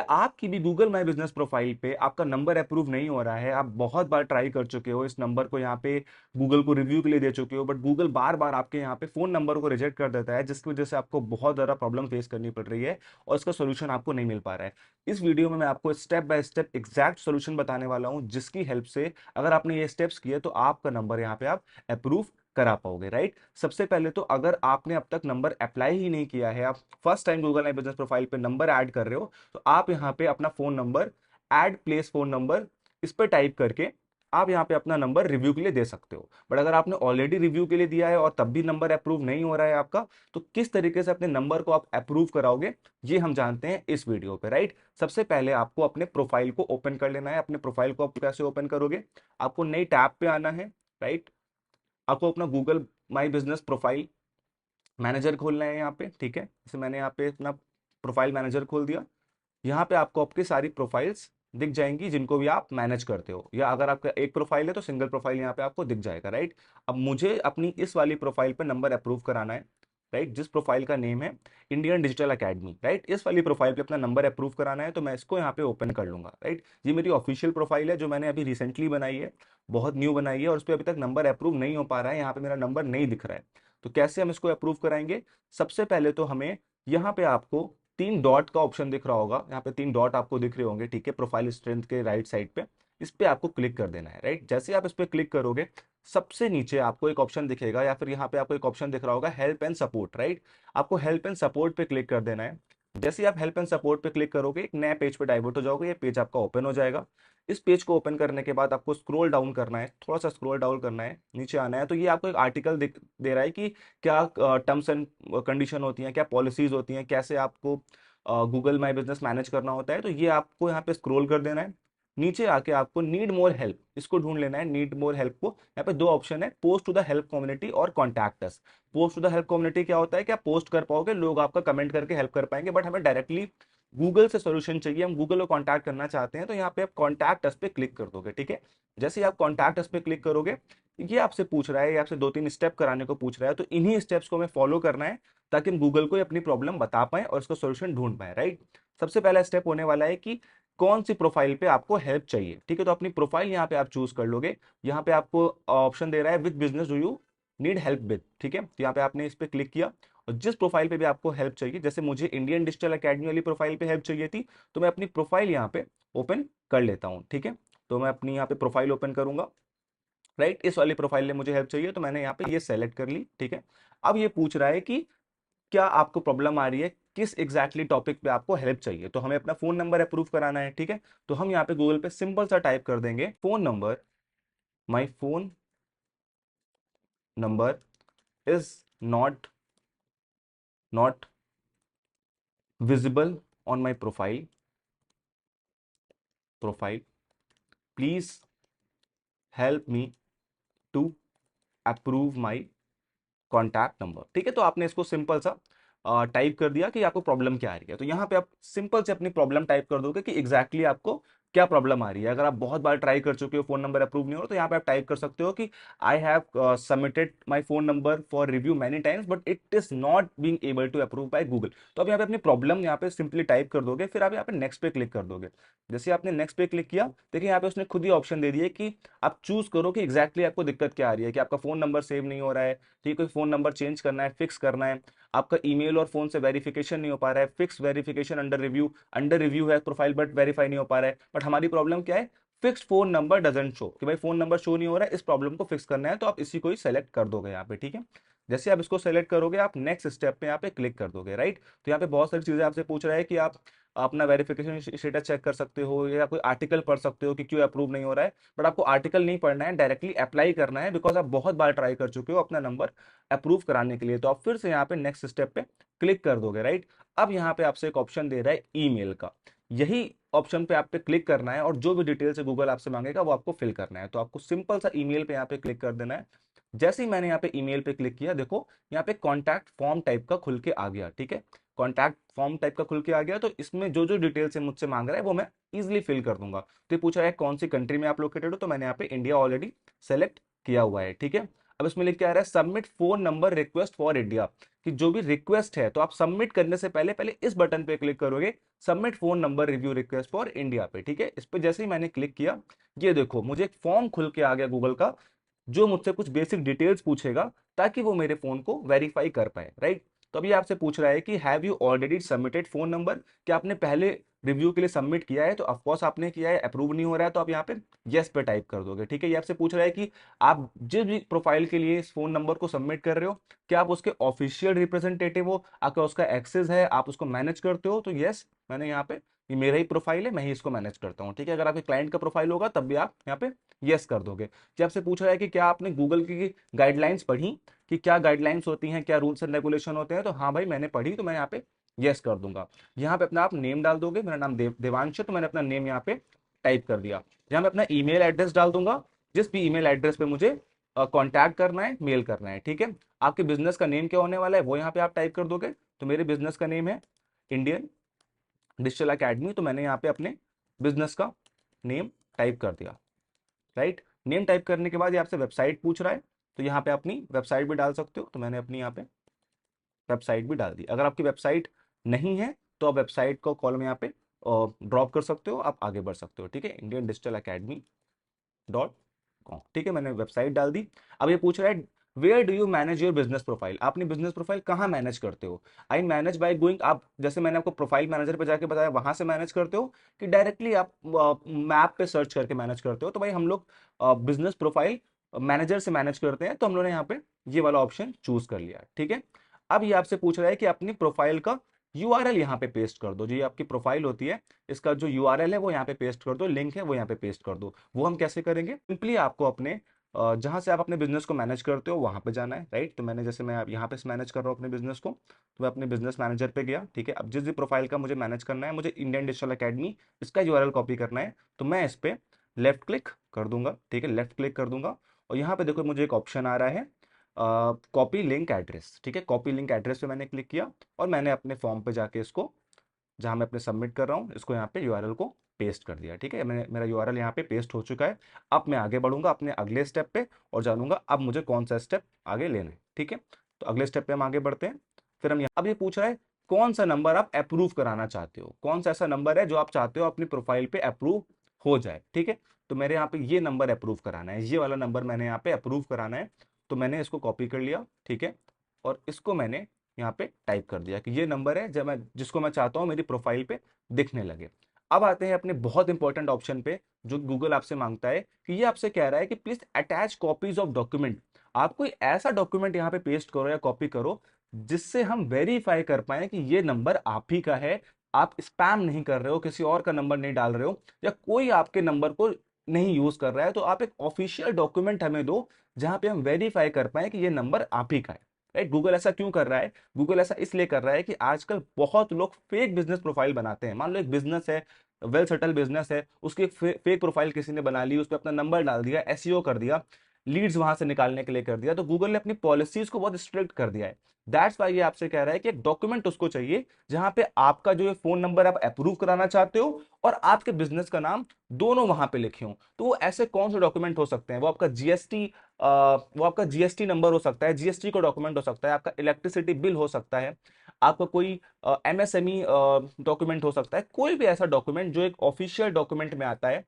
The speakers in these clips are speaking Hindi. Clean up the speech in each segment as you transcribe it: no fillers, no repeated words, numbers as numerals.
आपकी भी गूगल माई बिजनेस प्रोफाइल पे आपका नंबर अप्रूव नहीं हो रहा है, आप बहुत बार ट्राई कर चुके हो इस नंबर को यहाँ पे गूगल को रिव्यू के लिए दे चुके हो, बट गूगल बार बार आपके यहाँ पे फोन नंबर को रिजेक्ट कर देता है, जिसकी वजह से आपको बहुत ज़्यादा प्रॉब्लम फेस करनी पड़ रही है और इसका सोल्यूशन आपको नहीं मिल पा रहा है। इस वीडियो में मैं आपको step by step exact solution बताने वाला हूँ, जिसकी हेल्प से अगर आपने ये स्टेप्स किए तो आपका नंबर यहाँ पे आप अप्रूव करा पाओगे, राइट। सबसे पहले तो अगर आपने अब तक नंबर अप्लाई ही नहीं किया है, आप first time Google my business profile पे नंबर ऐड कर रहे हो, तो आप यहाँ पे अपना phone number add place phone number इस पे टाइप करके आप यहाँ पे अपना नंबर रिव्यू के लिए दे सकते हो। बट अगर आपने ऑलरेडी रिव्यू के लिए दिया है और तब भी नंबर अप्रूव नहीं हो रहा है आपका, तो किस तरीके से अपने नंबर को आप अप्रूव कराओगे ये हम जानते हैं इस वीडियो पे, राइट। सबसे पहले आपको अपने प्रोफाइल को ओपन कर लेना है। अपने प्रोफाइल को आप कैसे ओपन करोगे, आपको नई टैब पे आना है, राइट। आपको अपना Google my business profile manager खोलना है यहाँ पे, ठीक है। जैसे मैंने यहाँ पे अपना प्रोफाइल मैनेजर खोल दिया। यहाँ पे आपको आपकी सारी प्रोफाइल्स दिख जाएंगी जिनको भी आप मैनेज करते हो, या अगर आपका एक प्रोफाइल है तो सिंगल प्रोफाइल यहाँ पे आपको दिख जाएगा, राइट। अब मुझे अपनी इस वाली प्रोफाइल पे नंबर अप्रूव कराना है, राइट, जिस प्रोफाइल का नेम है इंडियन डिजिटल एकेडमी, राइट। इस वाली प्रोफाइल पे अपना नंबर अप्रूव कराना है, तो मैं इसको यहाँ पे ओपन कर लूंगा, राइट। ये मेरी ऑफिशियल प्रोफाइल है जो मैंने अभी रिसेंटली बनाई है, बहुत न्यू बनाई है, और उस पर अभी तक नंबर अप्रूव नहीं हो पा रहा है, यहाँ पे मेरा नंबर नहीं दिख रहा है। तो कैसे हम इसको अप्रूव कराएंगे, सबसे पहले तो हमें यहाँ पे आपको 3 डॉट का ऑप्शन दिख रहा होगा, यहाँ पे 3 डॉट आपको दिख रहे होंगे, ठीक है, प्रोफाइल स्ट्रेंथ के राइट साइड पे। इस पे आपको क्लिक कर देना है, राइट। जैसे आप इस पे क्लिक करोगे, सबसे नीचे आपको एक ऑप्शन दिखेगा, या फिर यहाँ पे आपको एक ऑप्शन दिख रहा होगा हेल्प एंड सपोर्ट, राइट। आपको हेल्प एंड सपोर्ट पे क्लिक कर देना है। जैसे ही आप हेल्प एंड सपोर्ट पे क्लिक करोगे, एक नए पेज पे डाइवर्ट हो जाओगे, ये पेज आपका ओपन हो जाएगा। इस पेज को ओपन करने के बाद आपको स्क्रॉल डाउन करना है, थोड़ा सा स्क्रॉल डाउन करना है, नीचे आना है, तो ये आपको एक आर्टिकल दे रहा है कि क्या टर्म्स एंड कंडीशन होती हैं, क्या पॉलिसीज होती हैं, कैसे आपको गूगल माई बिजनेस मैनेज करना होता है। तो ये आपको यहाँ पे स्क्रॉल कर देना है। नीचे आके आपको नीड मोर हेल्प इसको ढूंढ लेना है। नीड मोर हेल्प को यहाँ पे 2 ऑप्शन है, post to the help community और contact us. Post to the help community क्या होता है कि आप पोस्ट कर पाओगे, लोग आपका कमेंट करके हेल्प कर पाएंगे, बट हमें डायरेक्टली गूगल से सोल्यूशन चाहिए, हम गूगल को कॉन्टैक्ट करना चाहते हैं, तो यहाँ पे आप कॉन्टैक्ट अस पे क्लिक कर दोगे, ठीक है। जैसे ही आप कॉन्टैक्ट अस पे क्लिक करोगे, ये आपसे पूछ रहा है, ये आपसे 2-3 स्टेप कराने को पूछ रहा है, तो इन्हीं स्टेप्स को हमें फॉलो करना है, ताकि हम गूगल को अपनी प्रॉब्लम बता पाएं और इसका सोल्यूशन ढूंढ पाएं, राइट। सबसे पहला स्टेप होने वाला है कि कौन सी प्रोफाइल पे आपको हेल्प चाहिए, ठीक है। तो अपनी प्रोफाइल यहाँ पे आप चूज कर लोगे। यहाँ पे आपको ऑप्शन दे रहा है with business do you need help with, ठीक है। तो यहाँ पे आपने इस पे क्लिक किया, और जिस प्रोफाइल पे भी आपको हेल्प चाहिए, जैसे मुझे इंडियन डिजिटल एकेडमी वाली प्रोफाइल पे हेल्प चाहिए थी, तो मैं अपनी प्रोफाइल यहाँ पे ओपन कर लेता हूँ, ठीक है। तो मैं अपनी यहाँ पे प्रोफाइल ओपन करूंगा, राइट। इस वाली प्रोफाइल में मुझे हेल्प चाहिए, तो मैंने यहाँ पे ये सेलेक्ट कर ली, ठीक है। अब ये पूछ रहा है कि क्या आपको प्रॉब्लम आ रही है, किस एग्जैक्टली टॉपिक पे आपको हेल्प चाहिए, तो हमें अपना फोन नंबर अप्रूव कराना है, ठीक है। तो हम यहाँ पे गूगल पे सिंपल सा टाइप कर देंगे phone number, my phone number is not visible on my profile please help me to approve my contact number, ठीक है। तो आपने इसको सिंपल सा टाइप कर दिया कि आपको प्रॉब्लम क्या आ रही है, तो यहाँ पे आप सिंपल से अपनी प्रॉब्लम टाइप कर दोगे कि एग्जैक्टली आपको क्या प्रॉब्लम आ रही है। अगर आप बहुत बार ट्राई कर चुके हो, फोन नंबर अप्रूव नहीं हो रहा, तो यहाँ पे आप टाइप कर सकते हो कि I have submitted my phone number for review many times but it is not being able to approve by Google. तो आप यहाँ पे अपनी प्रॉब्लम यहाँ पे सिंपली टाइप कर दोगे, फिर आप यहाँ पे नेक्स्ट पे क्लिक कर दोगे। जैसे आपने नेक्स्ट पे क्लिक किया, देखिए यहाँ पे उसने खुद ही ऑप्शन दे दिया कि आप चूज करो कि एग्जैक्टली आपको दिक्कत क्या आ रही है, कि आपका फोन नंबर सेव नहीं हो रहा है, ठीक है, कोई फोन नंबर चेंज करना है, फिक्स करना है, आपका ईमेल और फोन से वेरिफिकेशन नहीं हो पा रहा है, फिक्स वेरिफिकेशन अंडर रिव्यू है प्रोफाइल बट वेरीफाई नहीं हो पा रहा है। बट हमारी प्रॉब्लम क्या है, fixed phone number doesn't show, कि भाई फोन नंबर शो नहीं हो रहा है, इस प्रॉब्लम को फिक्स करना है, तो आप इसी को ही सेलेक्ट कर दोगे यहाँ पे, ठीक है। जैसे आप इसको सेलेक्ट करोगे, आप नेक्स्ट स्टेप पे यहाँ पे क्लिक कर दोगे, राइट। तो यहाँ पे बहुत सारी चीजें आपसे पूछ रहा है कि आप अपना वेरिफिकेशन स्टेटस चेक कर सकते हो, या कोई आर्टिकल पढ़ सकते हो कि क्यों अप्रूव नहीं हो रहा है, बट आपको आर्टिकल नहीं पढ़ना है, डायरेक्टली अप्लाई करना है, बिकॉज आप बहुत बार ट्राई कर चुके हो अपना नंबर अप्रूव कराने के लिए। तो आप फिर से यहाँ पे नेक्स्ट स्टेप पे क्लिक कर दोगे, राइट। अब यहाँ पे आपसे एक ऑप्शन दे रहा है ईमेल का, यही ऑप्शन पे आप पे क्लिक करना है, और जो भी डिटेल्स है गूगल आपसे मांगेगा वो आपको फिल करना है। तो आपको सिंपल सा ईमेल पे यहाँ पे क्लिक कर देना है। जैसे ही मैंने यहाँ पे ईमेल पे क्लिक किया, देखो यहाँ पे कॉन्टैक्ट फॉर्म टाइप का खुल के आ गया, ठीक है। कॉन्टैक्ट फॉर्म टाइप का खुल के आ गया, तो इसमें जो जो डिटेल्स है मुझसे मांग रहा है वो मैं इजिली फिल कर दूंगा। तो ये पूछ रहा है कौन सी कंट्री में आप लोकेटेड हो, तो मैंने यहाँ पे इंडिया ऑलरेडी सेलेक्ट किया हुआ है, ठीक है। अब इसमें लिख के आ रहा है submit phone number request for India, कि जो भी रिक्वेस्ट है तो आप सबमिट करने से पहले पहले इस बटन पे क्लिक करोगे, submit phone number review request for India पे। ठीक है, इस पे जैसे ही मैंने क्लिक किया, ये देखो मुझे एक फॉर्म खुल के आ गया गूगल का, जो मुझसे कुछ बेसिक डिटेल्स पूछेगा ताकि वो मेरे फोन को वेरीफाई कर पाए, राइट। तो अभी आपसे पूछ रहा है कि have you already submitted phone number, क्या आपने पहले रिव्यू के लिए सबमिट किया है, तो ऑफकोर्स आपने किया है, अप्रूव नहीं हो रहा है तो आप यहाँ पे यस पे टाइप कर दोगे। ठीक है, ये आपसे पूछ रहा है कि आप जिस भी प्रोफाइल के लिए इस फोन नंबर को सबमिट कर रहे हो, क्या आप उसके ऑफिशियल रिप्रेजेंटेटिव हो, आपका उसका एक्सेस है, आप उसको मैनेज करते हो, तो यस मैंने यहाँ पे, ये मेरा ही प्रोफाइल है, मैं ही इसको मैनेज करता हूँ। ठीक है, अगर आपके क्लाइंट का प्रोफाइल होगा तब भी आप यहाँ पे यस कर दोगे। जब आपसे पूछ रहा है कि क्या आपने गूगल की गाइडलाइंस पढ़ी, कि क्या गाइडलाइंस होती हैं, क्या रूल्स एंड रेगुलेशन होते हैं, तो हाँ भाई मैंने पढ़ी, तो मैं यहाँ पे यस कर दूंगा। यहाँ पे अपना आप नेम डाल दोगे, मेरा नाम देवांश है, तो मैंने अपना नेम यहाँ पे टाइप कर दिया। यहाँ मैं अपना ईमेल एड्रेस डाल दूंगा, जिस भी ईमेल एड्रेस पे मुझे कांटेक्ट करना है, मेल करना है। ठीक है, आपके बिजनेस का नेम क्या होने वाला है वो यहाँ पे आप टाइप कर दोगे। तो मेरे बिजनेस का नेम है इंडियन डिजिटल एकेडमी, तो मैंने यहाँ पे अपने बिजनेस का नेम टाइप कर दिया, राइट। नेम टाइप करने के बाद ये आपसे वेबसाइट पूछ रहा है, तो यहाँ पे अपनी वेबसाइट भी डाल सकते हो, तो मैंने अपनी यहाँ पे वेबसाइट भी डाल दी। अगर आपकी वेबसाइट नहीं है तो आप वेबसाइट को कॉलम यहाँ पे ड्रॉप कर सकते हो, आप आगे बढ़ सकते हो। ठीक है, Indian digital academy dot com. ठीक है, मैंने वेबसाइट डाल दी। अब ये पूछ रहा है where do you manage your business profile, आपने बिजनेस प्रोफाइल कहाँ मैनेज करते हो। आई मैनेज बाय गोइंग, आप जैसे मैंने आपको प्रोफाइल मैनेजर पे जाके बताया वहां से मैनेज करते हो, कि डायरेक्टली आप मैप पे सर्च करके मैनेज करते हो। तो भाई हम लोग बिजनेस प्रोफाइल मैनेजर से मैनेज करते हैं, तो हम लोगों ने यहाँ पे ये वाला ऑप्शन चूज कर लिया। ठीक है, अब ये आपसे पूछ रहा है कि अपनी प्रोफाइल का यूआरएल यहाँ पे पेस्ट कर दो, जो ये आपकी प्रोफाइल होती है इसका जो यूआरएल है वो यहाँ पे पेस्ट कर दो, लिंक है वो यहाँ पे पेस्ट कर दो। वो हम कैसे करेंगे, सिंपली आपको अपने जहां से आप अपने बिजनेस को मैनेज करते हो वहां पे जाना है, राइट। तो मैंने जैसे मैं यहाँ पे मैनेज कर रहा हूँ अपने बिजनेस को, तो मैं अपने बिजनेस मैनेजर पे गया। ठीक है, अब जिस भी प्रोफाइल का मुझे मैनेज करना है, मुझे इंडियन डिजिटल अकेडमी इसका यूआरएल कॉपी करना है, तो मैं इस पे लेफ्ट क्लिक कर दूंगा। ठीक है, लेफ्ट क्लिक कर दूंगा, और यहाँ पे देखो मुझे एक ऑप्शन आ रहा है कॉपी लिंक एड्रेस। ठीक है, कॉपी लिंक एड्रेस पे मैंने क्लिक किया, और मैंने अपने फॉर्म पे जाके इसको, जहां मैं अपने सबमिट कर रहा हूँ, इसको यहाँ पे यूआरएल को पेस्ट कर दिया। ठीक है, मैंने मेरा यूआरएल यहाँ पे पेस्ट हो चुका है। अब मैं आगे बढ़ूंगा अपने अगले स्टेप पे, और जानूंगा अब मुझे कौन सा स्टेप आगे लेना है। ठीक है, तो अगले स्टेप पे हम आगे बढ़ते हैं। फिर हम अब ये पूछ रहा है कौन सा नंबर आप अप्रूव कराना चाहते हो, कौन सा ऐसा नंबर है जो आप चाहते हो अपनी प्रोफाइल पे अप्रूव हो जाए। ठीक है, तो मेरे यहाँ पे ये नंबर अप्रूव कराना है, ये वाला नंबर मैंने यहाँ पे अप्रूव कराना है, तो मैंने इसको कॉपी कर लिया। ठीक है, और इसको मैंने यहाँ पे टाइप कर दिया कि ये नंबर है जब मैं जिसको मैं चाहता हूँ मेरी प्रोफाइल पे दिखने लगे। अब आते हैं अपने बहुत इंपॉर्टेंट ऑप्शन पे, जो गूगल आपसे मांगता है, कि ये आपसे कह रहा है कि please attach copies of document, आप कोई ऐसा डॉक्यूमेंट यहाँ पे पेस्ट करो या कॉपी करो जिससे हम वेरीफाई कर पाए कि ये नंबर आप ही का है, आप स्पैम नहीं कर रहे हो, किसी और का नंबर नहीं डाल रहे हो, या कोई आपके नंबर को नहीं यूज कर रहा है। तो आप एक ऑफिशियल डॉक्यूमेंट हमें दो जहां पे हम वेरीफाई कर पाए कि ये नंबर आप ही का है, राइट। गूगल ऐसा क्यों कर रहा है, गूगल ऐसा इसलिए कर रहा है कि आजकल बहुत लोग फेक बिजनेस प्रोफाइल बनाते हैं। मान लो एक बिजनेस है, वेल सेटल बिजनेस है, उसकी फेक प्रोफाइल किसी ने बना ली, उस पर अपना नंबर डाल दिया, एसईओ कर दिया, लीड्स वहां से निकालने के लिए कर दिया, तो गूगल ने अपनी पॉलिसीज को बहुत स्ट्रिक्ट कर दिया है। दैट्स वाई ये आपसे कह रहा है कि एक डॉक्यूमेंट उसको चाहिए जहां पे आपका जो फोन नंबर आप अप्रूव कराना चाहते हो और आपके बिजनेस का नाम दोनों वहां पे लिखे हो। तो वो ऐसे कौन से डॉक्यूमेंट हो सकते हैं, वो आपका जीएसटी नंबर हो सकता है, जीएसटी का डॉक्यूमेंट हो सकता है, आपका इलेक्ट्रिसिटी बिल हो सकता है, आपका कोई एमएसएमई डॉक्यूमेंट हो सकता है, कोई भी ऐसा डॉक्यूमेंट जो एक ऑफिशियल डॉक्यूमेंट में आता है,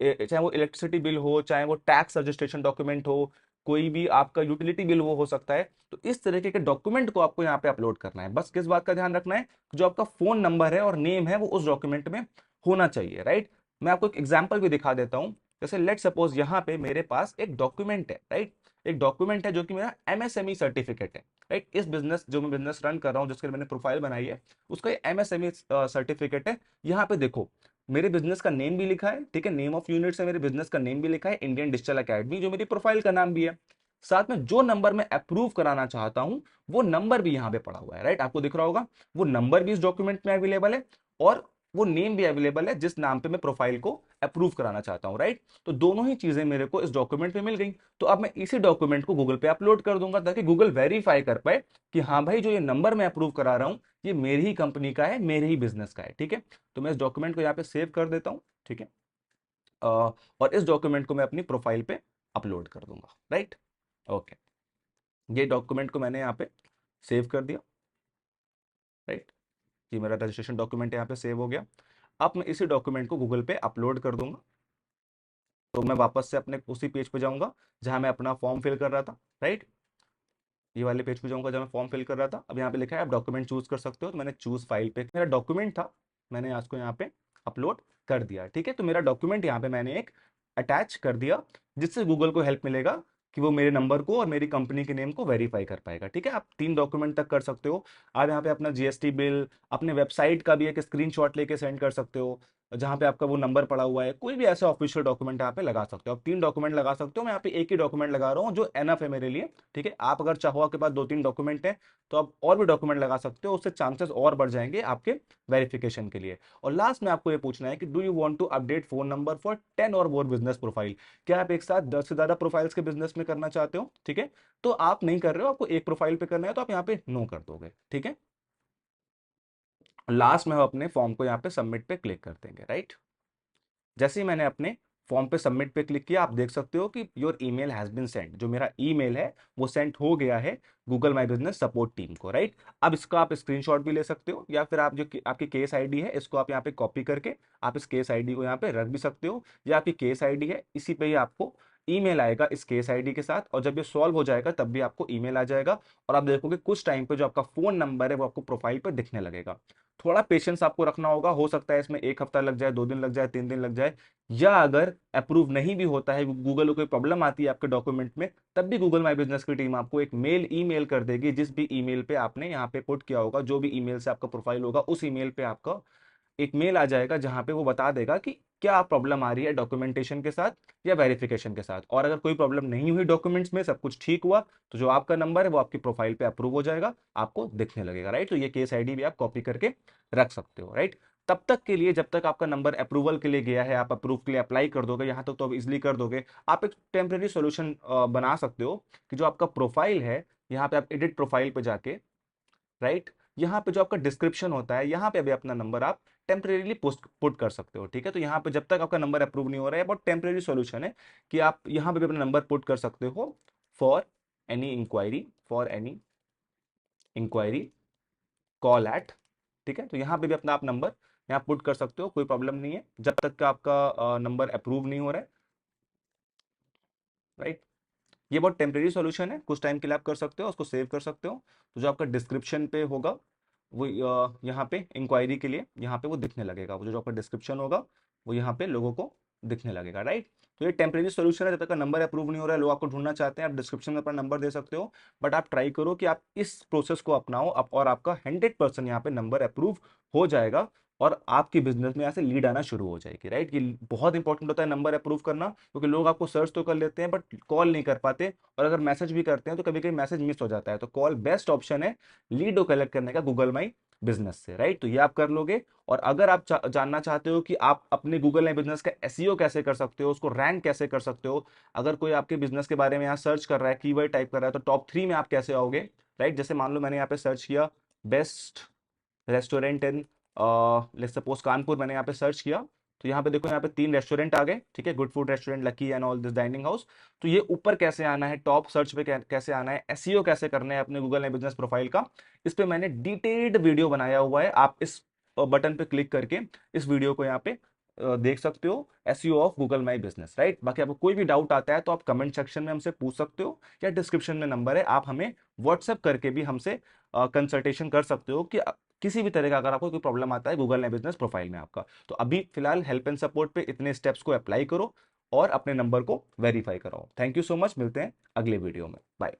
चाहे वो इलेक्ट्रिसिटी बिल हो, चाहे वो टैक्स रजिस्ट्रेशन डॉक्यूमेंट हो, कोई भी आपका यूटिलिटी बिल वो हो सकता है। तो इस तरीके के डॉक्यूमेंट को आपको यहाँ पे अपलोड करना है। बस किस बात का ध्यान रखना है, जो आपका फोन नंबर है और नेम है वो उस डॉक्यूमेंट में होना चाहिए, राइट। मैं आपको एक एग्जांपल भी दिखा देता हूं। जैसे लेट सपोज यहाँ पे मेरे पास एक डॉक्यूमेंट है, राइट, एक डॉक्यूमेंट है जो कि मेरा एमएसएमई सर्टिफिकेट है, राइट। इस बिजनेस जो मैं बिजनेस रन कर रहा हूँ, जिसके लिए मैंने प्रोफाइल बनाई है, उसका एमएसएमई सर्टिफिकेट है। यहाँ पे देखो मेरे बिजनेस का नेम भी लिखा है, ठीक है, नेम ऑफ यूनिट्स है, मेरे बिजनेस का नेम भी लिखा है इंडियन डिजिटल अकेडमी, जो मेरी प्रोफाइल का नाम भी है। साथ में जो नंबर मैं अप्रूव कराना चाहता हूं वो नंबर भी यहाँ पे पड़ा हुआ है, राइट, आपको दिख रहा होगा। वो नंबर भी इस डॉक्यूमेंट में अवेलेबल है, और वो नेम भी अवेलेबल है जिस नाम पे मैं प्रोफाइल को अप्रूव कराना चाहता हूं, राइट। तो दोनों ही चीजें मेरे को इस डॉक्यूमेंट पे मिल गई। तो अब मैं इसी डॉक्यूमेंट को गूगल पे अपलोड कर दूंगा, ताकि गूगल वेरीफाई कर पाए कि हाँ भाई जो ये नंबर मैं अप्रूव करा रहा हूँ ये मेरी ही कंपनी का है, मेरे ही बिजनेस का है। ठीक है, तो मैं इस डॉक्यूमेंट को यहाँ पे सेव कर देता हूँ। ठीक है, और इस डॉक्यूमेंट को मैं अपनी प्रोफाइल पे अपलोड कर दूंगा, राइट। ओके, ये डॉक्यूमेंट को मैंने यहाँ पे सेव कर दिया, राइट। ये मेरा रजिस्ट्रेशन डॉक्यूमेंट यहाँ पे सेव हो गया। अब मैं इसी डॉक्यूमेंट को गूगल पे अपलोड कर दूंगा। तो मैं वापस से अपने उसी पेज पे जाऊंगा जहां मैं अपना फॉर्म फिल कर रहा था, राइट। ये वाले पेज पे जाऊंगा जहां मैं फॉर्म फिल कर रहा था। अब यहाँ पे लिखा है आप डॉक्यूमेंट चूज कर सकते हो, तो मैंने चूज फाइल पे मेरा डॉक्यूमेंट था, मैंने आज को यहाँ पे अपलोड कर दिया, ठीक है। तो मेरा डॉक्यूमेंट यहाँ पे मैंने एक अटैच कर दिया, जिससे गूगल को हेल्प मिलेगा कि वो मेरे नंबर को और मेरी कंपनी के नेम को वेरीफाई कर पाएगा, ठीक है। आप 3 डॉक्यूमेंट तक कर सकते हो। आप यहाँ पे अपना जीएसटी बिल, अपने वेबसाइट का भी एक स्क्रीनशॉट लेके सेंड कर सकते हो, जहाँ पे आपका वो नंबर पड़ा हुआ है। कोई भी ऐसा ऑफिशियल डॉक्यूमेंट यहाँ पे लगा सकते हो। आप 3 डॉक्यूमेंट लगा सकते हो, मैं यहाँ पे एक ही डॉक्यूमेंट लगा रहा हूँ जो एनफ है मेरे लिए, ठीक है। आप अगर चाहो आपके पास 2-3 डॉक्यूमेंट है तो आप और भी डॉक्यूमेंट लगा सकते हो, उससे चांसेस और बढ़ जाएंगे आपके वेरिफिकेशन के लिए। और लास्ट में आपको ये पूछना है कि do you want to update phone number for 10 और मोर बिजनेस प्रोफाइल। क्या आप एक साथ 10 से ज्यादा प्रोफाइल्स के बिजनेस में करना चाहते हो, ठीक है। तो आप नहीं कर रहे हो, आपको एक प्रोफाइल पे करना है, तो आप यहाँ पे नो कर दोगे, ठीक है। लास्ट में हम अपने फॉर्म को यहाँ पे सबमिट पे क्लिक कर देंगे, राइट। जैसे ही मैंने अपने फॉर्म पे सबमिट पे क्लिक किया, आप देख सकते हो कि your email has been send, जो मेरा ईमेल है वो सेंड हो गया है Google my business support team को, राइट। अब इसका आप स्क्रीनशॉट भी ले सकते हो, या फिर आप जो आपकी केस आईडी है इसको आप यहाँ पे कॉपी करके आप इस केस आईडी को यहाँ पे रख भी सकते हो, या आपकी केस आईडी है इसी पे ही आपको ईमेल आएगा इस केस आईडी के साथ, और जब ये सॉल्व हो जाएगा तब भी आपको ईमेल आ जाएगा, और आप देखोगे कुछ टाइम पे जो आपका फोन नंबर है वो आपको प्रोफाइल पे दिखने लगेगा। थोड़ा पेशेंस आपको रखना होगा, हो सकता है इसमें 1 हफ्ता लग जाए, 2 दिन लग जाए, 3 दिन लग जाए, या अगर अप्रूव नहीं भी होता है, गूगल को कोई प्रॉब्लम आती है आपके डॉक्यूमेंट में, तब भी गूगल माई बिजनेस की टीम आपको एक मेल ईमेल कर देगी, जिस भी ईमेल पे आपने यहाँ पे पुट किया होगा, जो भी ईमेल से आपका प्रोफाइल होगा उस ईमेल पे आपका एक मेल आ जाएगा, जहां पे वो बता देगा कि क्या प्रॉब्लम आ रही है डॉक्यूमेंटेशन के साथ या वेरिफिकेशन के साथ। और अगर कोई प्रॉब्लम नहीं हुई डॉक्यूमेंट्स में, सब कुछ ठीक हुआ, तो जो आपका नंबर है वो आपकी प्रोफाइल पे अप्रूव हो जाएगा, आपको दिखने लगेगा, राइट। तो ये केस आईडी भी आप कॉपी करके रख सकते हो, राइट। तब तक के लिए, जब तक आपका नंबर अप्रूवल के लिए गया है, आप अप्रूव के लिए अप्लाई कर दोगे, यहां तक तो आप इजिली कर दोगे। आप एक टेम्परेरी सोल्यूशन बना सकते हो कि जो आपका प्रोफाइल है, यहाँ पे आप एडिट प्रोफाइल पे जाके, राइट, यहाँ पे जो आपका डिस्क्रिप्शन होता है, यहाँ पे अभी अपना नंबर आप टेम्परेरीली पोस्ट पुट कर सकते हो, ठीक है। तो यहाँ पे जब तक आपका नंबर अप्रूव नहीं हो रहा है, बहुत टेम्परेरी सॉल्यूशन है कि आप यहाँ पे भी अपना नंबर पुट कर सकते हो for any inquiry, for any inquiry call at, ठीक है। तो यहाँ पे भी अपना आप नंबर यहाँ पुट कर सकते हो, कोई प्रॉब्लम नहीं है, जब तक का आपका नंबर अप्रूव नहीं हो रहा है, राइट। ये बहुत टेम्परेरी सॉल्यूशन है, कुछ टाइम के लिए आप कर सकते हो, उसको सेव कर सकते हो। तो जो आपका डिस्क्रिप्शन पे होगा वो यहाँ पे इंक्वायरी के लिए यहाँ पे वो दिखने लगेगा, वो जो आपका डिस्क्रिप्शन होगा वो यहाँ पे लोगों को दिखने लगेगा, राइट। तो ये टेम्परेरी सोल्यूशन है, जब तक का नंबर अप्रूव नहीं हो रहा है, लोग आपको ढूंढना चाहते हैं, आप डिस्क्रिप्शन में अपना नंबर दे सकते हो। बट आप ट्राई करो कि आप इस प्रोसेस को अपनाओ और आपका 100% यहाँ पे नंबर अप्रूव हो जाएगा, और आपकी बिजनेस में यहाँ से लीड आना शुरू हो जाएगी, राइट। ये बहुत इंपॉर्टेंट होता है नंबर अप्रूव करना, क्योंकि लोग आपको सर्च तो कर लेते हैं बट कॉल नहीं कर पाते, और अगर मैसेज भी करते हैं तो कभी कभी मैसेज मिस हो जाता है। तो कॉल बेस्ट ऑप्शन है लीड को कलेक्ट करने का गूगल माई बिजनेस से, राइट। तो ये आप कर लोगे। और अगर आप जानना चाहते हो कि आप अपने गूगल माई बिजनेस का एसईओ कैसे कर सकते हो, उसको रैंक कैसे कर सकते हो, अगर कोई आपके बिजनेस के बारे में यहाँ सर्च कर रहा है, कीवर्ड टाइप कर रहा है, तो टॉप 3 में आप कैसे आओगे, राइट। जैसे मान लो मैंने यहाँ पे सर्च किया best restaurant in let's suppose Kanpur, मैंने यहाँ पे सर्च किया, तो यहाँ पे देखो यहाँ पे 3 रेस्टोरेंट आ गए, ठीक है, good food restaurant, lucky and all this dining house. तो ये ऊपर कैसे आना है, टॉप सर्च पे कैसे आना है, एसईओ कैसे करना है अपने गूगल माई बिजनेस प्रोफाइल का, इस पे मैंने डिटेल्ड वीडियो बनाया हुआ है। आप इस बटन पे क्लिक करके इस वीडियो को यहाँ पे देख सकते हो, SEO of Google my business, right. बाकी आपको कोई भी डाउट आता है तो आप कमेंट सेक्शन में हमसे पूछ सकते हो, या डिस्क्रिप्शन में नंबर है, आप हमें व्हाट्सएप करके भी हमसे कंसल्टेशन कर सकते हो कि किसी भी तरह का अगर आपको कोई प्रॉब्लम आता है गूगल माई बिजनेस प्रोफाइल में आपका। तो अभी फिलहाल हेल्प एंड सपोर्ट पे इतने स्टेप्स को अप्लाई करो और अपने नंबर को वेरीफाई कराओ। थैंक यू सो मच, मिलते हैं अगले वीडियो में, बाय।